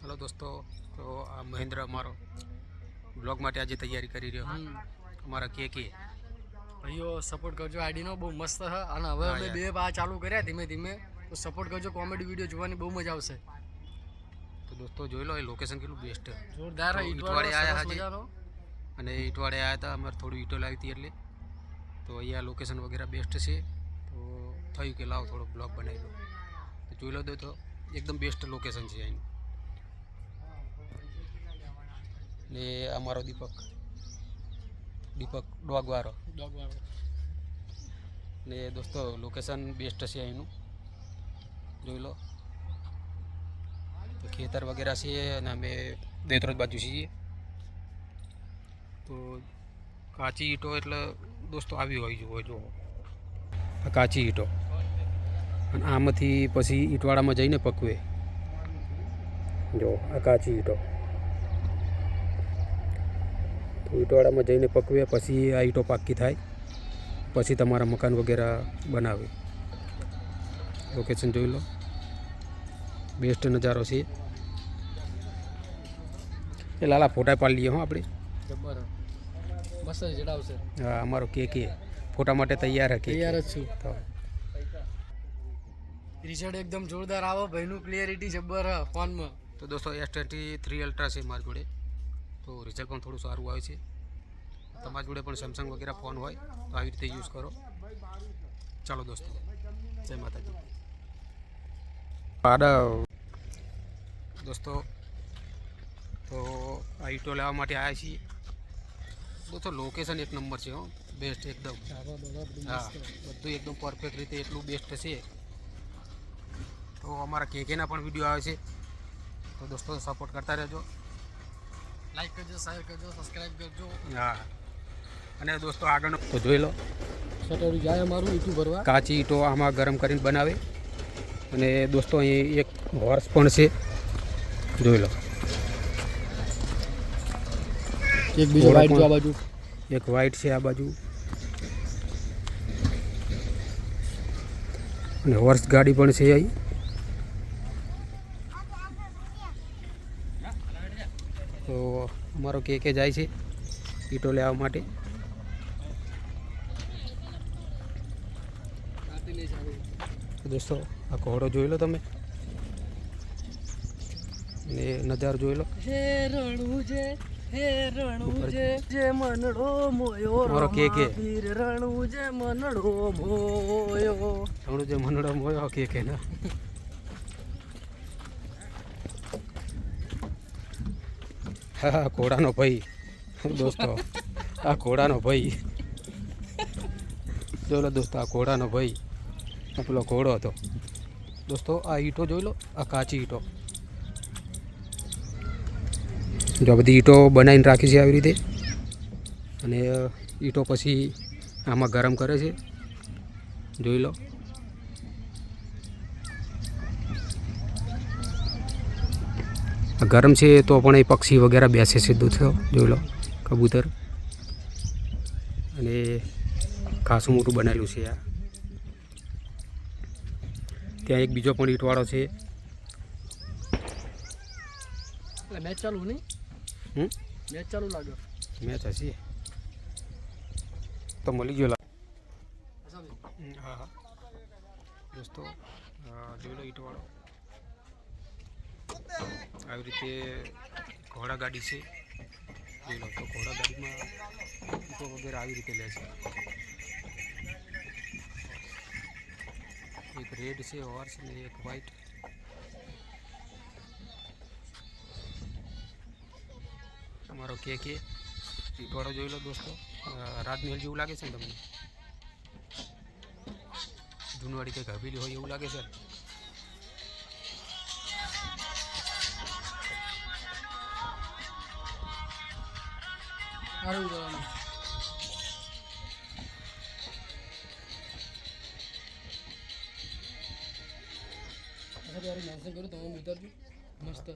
Hello दोस्तों, तो आ Mahendra अमारो blog માટે આજે તૈયારી કરી રહ્યો અમારા કે ભાઈઓ સપોર્ટ કરજો, આઈડીનો બહુ મસ્ત છે અને હવે અમે બે પા ચાલુ કર્યા ધીમે ધીમે, તો સપોર્ટ કરજો, કોમેડી વિડીયો જોવાની બહુ મજા આવશે. તો દોસ્તો જોઈ લો એ લોકેશન કેટલું બેસ્ટ જોરદાર. ઈટવાડે આવ્યા છે અને ઈટવાડે આવ્યા હતા, અમારે થોડું ઈટો લાવી હતી એટલે તો અહીંયા લોકેશન વગેરે બેસ્ટ છે. તો થયું કે લાવો થોડો બ્લોગ બનાવી લો, તો જોઈ લો તો એકદમ બેસ્ટ લોકેશન છે અહીંનું. ને અમારો દીપક ડોગવાળો ને દોસ્તો લોકેશન બેસ્ટ છે અહીંનું, જોઈ લો. તો ખેતર વગેરે છે અને અમે દેત્રોજ બાજુ છીએ. તો કાચી ઈંટો એટલે દોસ્તો આવી હોય જો આ કાચી ઈંટો, અને આમાંથી પછી ઈંટવાડામાં જઈને પકવે. જો આ કાચી ઈંટો, તો ઈંટવાડામાં જઈને પકવે પછી આ ઈંટો પાકી થાય, પછી તમારા મકાન વગેરે બનાવે. લોકેશન જોઈ લો, બેસ્ટ નજારો છે. એ લાલા ફોટા પાડી લઈએ હો આપણે. જબર મસ્ત જડાવશે. હા, અમારો કે ફોટા માટે તૈયાર હે. તૈયાર જ છું. તો રિઝલ્ટ એકદમ જોરદાર આવો, ભાઈનું ક્લિયરિટી જબર ફોનમાં. તો દોસ્તો S23 અલ્ટ્રા છે મારી જોડે, તો રિઝલ્ટ પણ થોડું સારું આવે છે. તમારી જોડે પણ સેમસંગ વગેરે ફોન હોય તો આવી રીતે યુઝ કરો. ચાલો દોસ્તો, જય માતાજી. દોસ્તો તો આ ઈંટો લેવા માટે આવ્યા છીએ. દોસ્તો લોકેશન એક નંબર છે, હો બેસ્ટ એકદમ. હા, બધું એકદમ પરફેક્ટ રીતે એટલું બેસ્ટ છે. તો અમારા કેકેના પણ વિડીયો આવે છે, તો દોસ્તો સપોર્ટ કરતા રહેજો, લાઈક કરજો, શેર કરજો, સબસ્ક્રાઈબ કરજો. હા, અને દોસ્તો આગળનો તો જોઈ લો, સટોરી જાય અમારું ઈંટું ભરવા. કાચી ઈંટો આમાં ગરમ કરીને બનાવે. અને દોસ્તો અહીં એક હોર્સ પણ છે, જોઈ લો. એક બીજો વાઈટ જો આ બાજુ, એક વાઈટ છે આ બાજુ, અને હોર્સ ગાડી પણ છે અહીં. તો અમારો કે જાય છે ઈંટો લેવા માટે. દોસ્તો આ ઘોડો જોઈ લો તમે, ને નજારો જોઈ લો. હે રણુ જે મનડો મોયો, મારો કે વીર રણુ જે મનડો મોયો, રણુ જે મનડો મોયો કે ના. હા, ઘોડાનો ભાઈ દોસ્તો, આ ઘોડાનો ભાઈ જોઈ લો દોસ્તો, આ ઘોડાનો ભાઈ, પેલો ઘોડો હતો. દોસ્તો આ ઈંટો જોઈ લો, આ કાચી ઈંટો, જો બધી ઈંટો બનાવીને રાખી છે આવી રીતે. અને ઈંટો પછી આમાં ગરમ કરે છે, જોઈ લો. આ ગરમ છે તો પણ એ પક્ષી વગેરે બેસે છે દોસ્તો, જોઈ લો. કબૂતર, અને ખાસું મોટું બનાવેલું છે આ. ત્યાં એક બીજો પણ ઈંટવાળો છે. મેચ ચાલુ નહીં? મેચ ચાલુ લાગે. મેચ હશે તો મળી ગયો. હા દોસ્તો જોઈ લો ઈંટવાળો, આવી રીતે ઘોડા ગાડી છે, જોઈ લો. તો ઘોડા ગાડીમાં ઈંટો વગેરે આવી રીતે લે છે. એક રેડ છે હોર્સ ને એક વ્હાઈટ. તમારો કે ઈંટવાળો જોઈ લો દોસ્તો, રાજમહેલ જેવું લાગે છે ને તમને? જૂનવાડી કંઈક હવેલી હોય એવું લાગે છે. સારું કરવાનું. મેન્શન કર્યું તમે ઉતરજો મસ્ત.